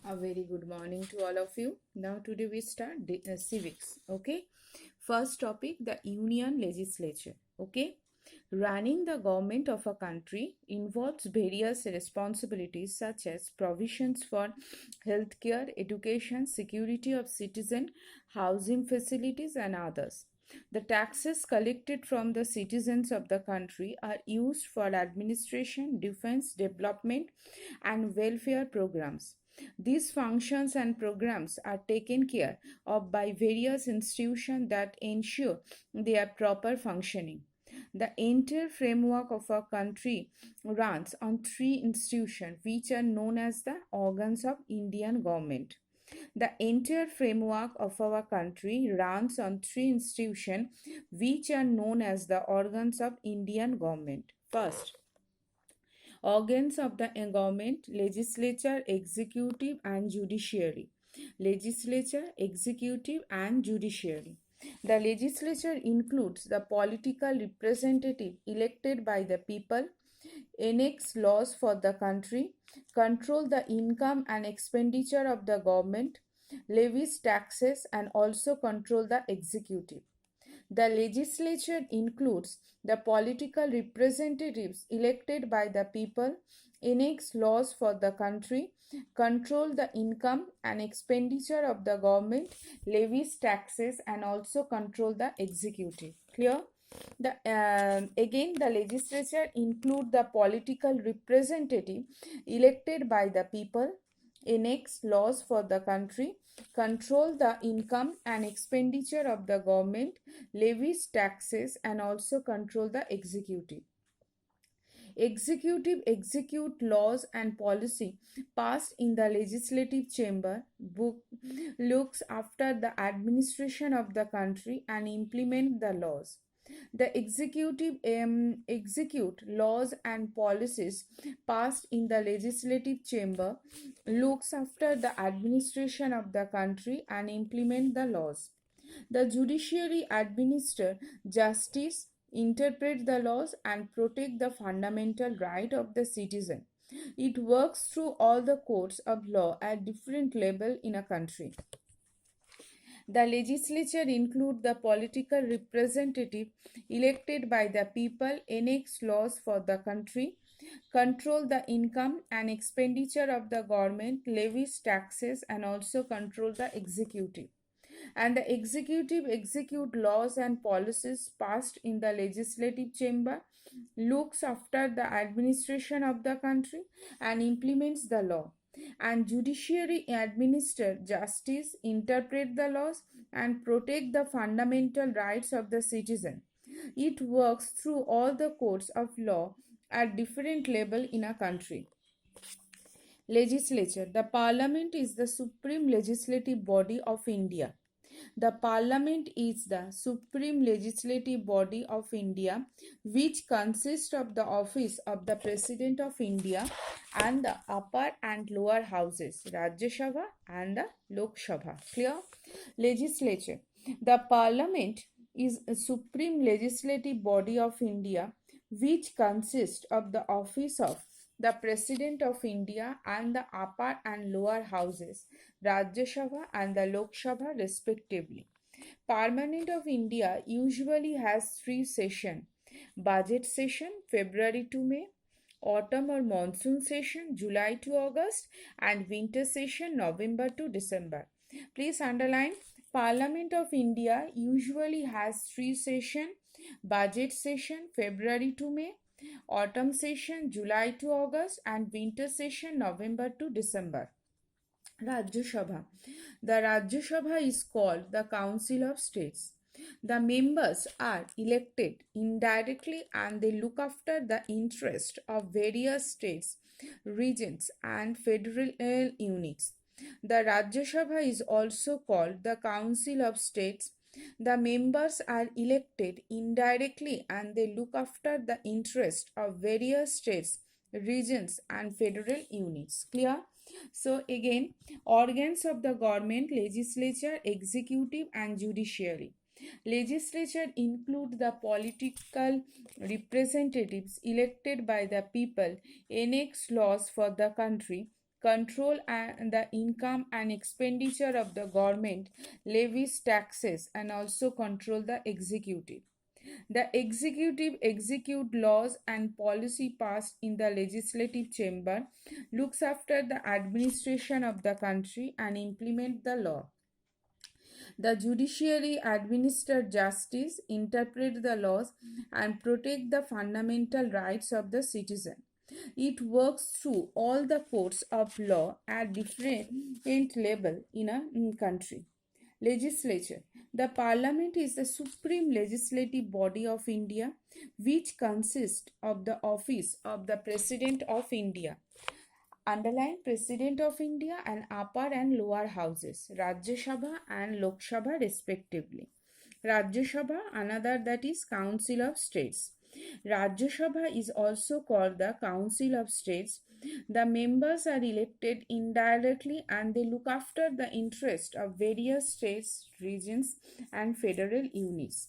A very good morning to all of you. Now today we start civics. Okay. First topic, the union legislature. Okay. Running the government of a country involves various responsibilities such as provisions for healthcare, education, security of citizen, housing facilities and others. The taxes collected from the citizens of the country are used for administration, defense, development and welfare programs. These functions and programs are taken care of by various institutions that ensure their proper functioning. The entire framework of our country runs on three institutions which are known as the organs of Indian government. The entire framework of our country runs on three institutions which are known as the organs of Indian government. First, organs of the government: legislature, executive and judiciary. Legislature, executive and judiciary. The legislature includes the political representative elected by the people, enacts laws for the country, control the income and expenditure of the government, levies taxes and also control the executive. The legislature includes the political representatives elected by the people, enacts laws for the country, control the income and expenditure of the government, levies taxes and also control the executive. Clear? Again, the legislature include the political representative elected by the people, enacts laws for the country, control the income and expenditure of the government, levies taxes and also control the executive. Executive execute laws and policy passed in the legislative chamber, looks after the administration of the country and implement the laws. The executive execute laws and policies passed in the legislative chamber, looks after the administration of the country and implement the laws. The judiciary administer justice, interpret the laws and protect the fundamental right of the citizen. It works through all the courts of law at different level in a country. The legislature include the political representative elected by the people, enacts laws for the country, control the income and expenditure of the government, levies taxes and also control the executive. And the executive execute laws and policies passed in the legislative chamber, looks after the administration of the country and implements the law. And judiciary administer justice, interpret the laws and protect the fundamental rights of the citizen. It works through all the courts of law at different level in a country. Legislature. The parliament is the supreme legislative body of India. The Parliament is the supreme legislative body of India, which consists of the office of the President of India and the upper and lower houses, Rajya Sabha and the Lok Sabha. Clear? Legislature. The Parliament is a supreme legislative body of India, which consists of the office of the President of India and the upper and lower houses, Rajya Sabha and the Lok Sabha respectively. Parliament of India usually has three sessions: budget session February to May, autumn or monsoon session July to August, and winter session November to December. Please underline, Parliament of India usually has three sessions: budget session February to May, autumn session July to August, and winter session November to December. Rajya Sabha. The Rajya Sabha is called the Council of States. The members are elected indirectly and they look after the interest of various states, regions, and federal units. The Rajya Sabha is also called the Council of States. The members are elected indirectly and they look after the interest of various states, regions, and federal units. Clear? So, again, organs of the government: legislature, executive, and judiciary. Legislature include the political representatives elected by the people, enacts laws for the country, control the income and expenditure of the government, levies taxes, and also control the executive. The executive execute laws and policy passed in the legislative chamber, looks after the administration of the country and implement the law. The judiciary administer justice, interpret the laws, and protect the fundamental rights of the citizen. It works through all the courts of law at different level in a country. Legislature. The Parliament is the supreme legislative body of India, which consists of the office of the President of India. Underline President of India and upper and lower houses, Rajya Sabha and Lok Sabha respectively. Rajya Sabha, another that is Council of States. Rajya Sabha is also called the Council of States. The members are elected indirectly and they look after the interest of various states, regions, and federal units.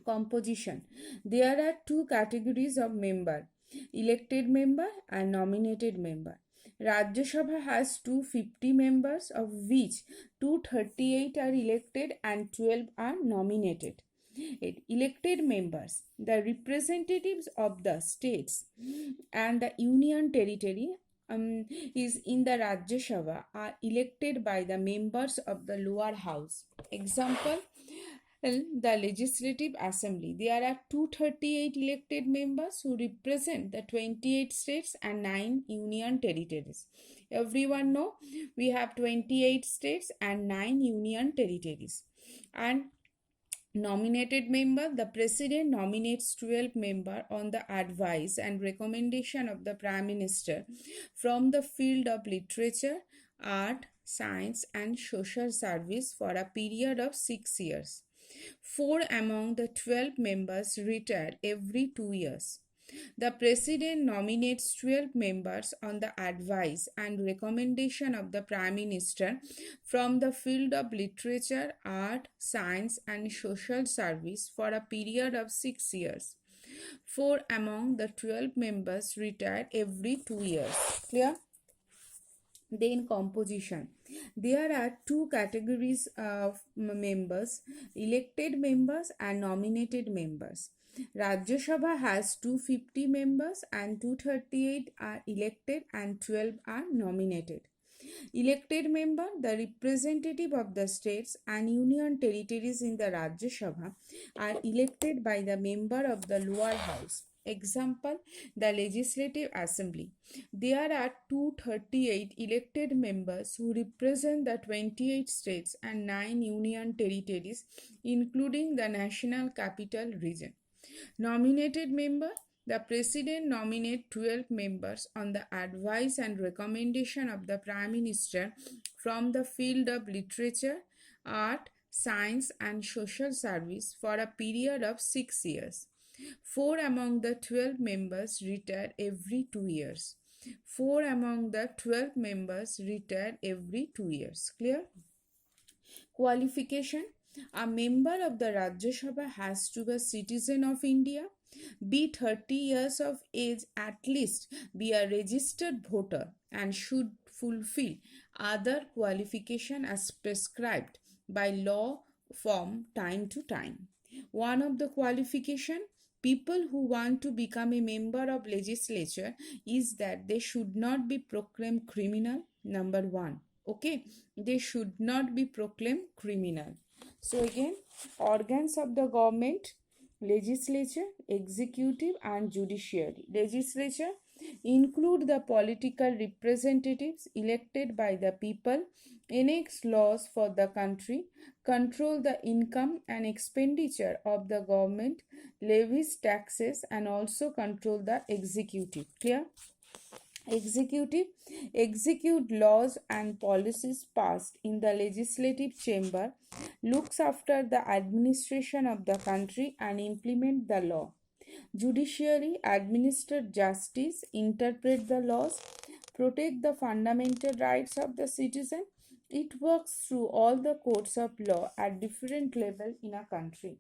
Composition. There are two categories of member, elected member and nominated member. Rajya Sabha has 250 members, of which 238 are elected and 12 are nominated. Elected members, the representatives of the states and the union territory is in the Rajya Sabha are elected by the members of the lower house. Example, the Legislative Assembly. There are 238 elected members who represent the 28 states and 9 union territories. Everyone know we have 28 states and 9 union territories. And nominated member, the President nominates 12 members on the advice and recommendation of the Prime Minister from the field of literature, art, science, and social service for a period of 6 years. 4 among the 12 members retire every 2 years. The President nominates 12 members on the advice and recommendation of the Prime Minister from the field of literature, art, science, and social service for a period of 6 years. 4 among the 12 members retire every 2 years. Clear? Then composition. There are two categories of members, elected members and nominated members. Rajya Sabha has 250 members and 238 are elected and 12 are nominated. Elected member, the representative of the states and union territories in the Rajya Sabha are elected by the member of the lower house. Example, the Legislative Assembly. There are 238 elected members who represent the 28 states and 9 union territories, including the National Capital Region. Nominated member, the President nominates 12 members on the advice and recommendation of the Prime Minister from the field of literature, art, science, and social service for a period of 6 years. 4 among the 12 members retire every 2 years. 4 among the 12 members retire every 2 years. Clear? Qualification. A member of the Rajya Sabha has to be a citizen of India, be 30 years of age at least, be a registered voter, and should fulfill other qualification as prescribed by law from time to time. One of the qualification, people who want to become a member of legislature, is that they should not be proclaimed criminal. Number 1. Okay, they should not be proclaimed criminal. So again, organs of the government, legislature, executive, and judiciary. Legislature include the political representatives elected by the people, enact laws for the country, control the income and expenditure of the government, levies taxes, and also control the executive. Clear? Executive execute laws and policies passed in the legislative chamber, looks after the administration of the country and implement the law. Judiciary administer justice, interpret the laws, protect the fundamental rights of the citizen. It works through all the courts of law at different level in a country.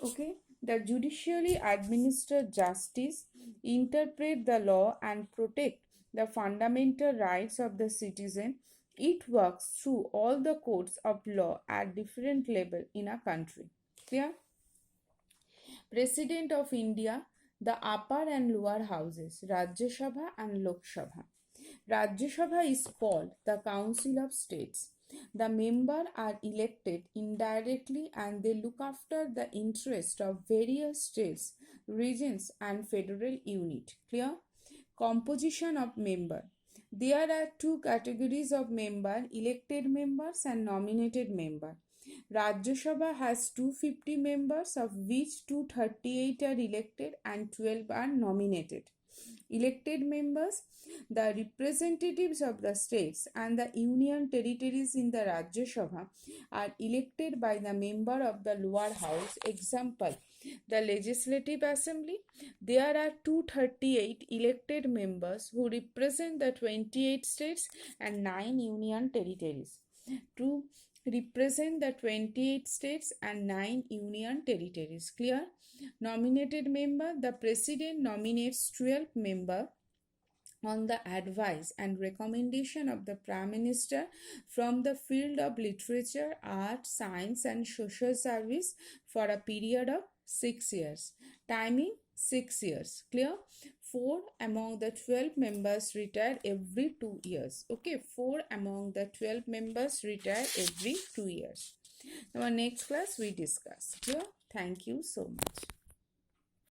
Okay, the judiciary administer justice, interpret the law, and protect the fundamental rights of the citizen. It works through all the courts of law at different level in a country. Clear? President of India, the upper and lower houses, Rajya Sabha and Lok Sabha. Rajya Sabha is called the Council of States. The members are elected indirectly and they look after the interest of various states, regions and federal unit. Clear? Composition of member. There are two categories of member, elected members and nominated member. Rajya Sabha has 250 members, of which 238 are elected and 12 are nominated. Elected members, the representatives of the states and the union territories in the Rajya Sabha are elected by the member of the lower house. Example, the Legislative Assembly. There are 238 elected members who represent the 28 states and 9 union territories. To represent the 28 states and 9 union territories. Clear? Nominated member, the president nominates 12 members on the advice and recommendation of the Prime Minister from the field of literature, art, science and social service for a period of 6 years. Timing 6 years. Clear? 4 among the 12 members retire every 2 years. Okay, 4 among the 12 members retire every 2 years. Now, next class we discuss. Clear? Thank you so much.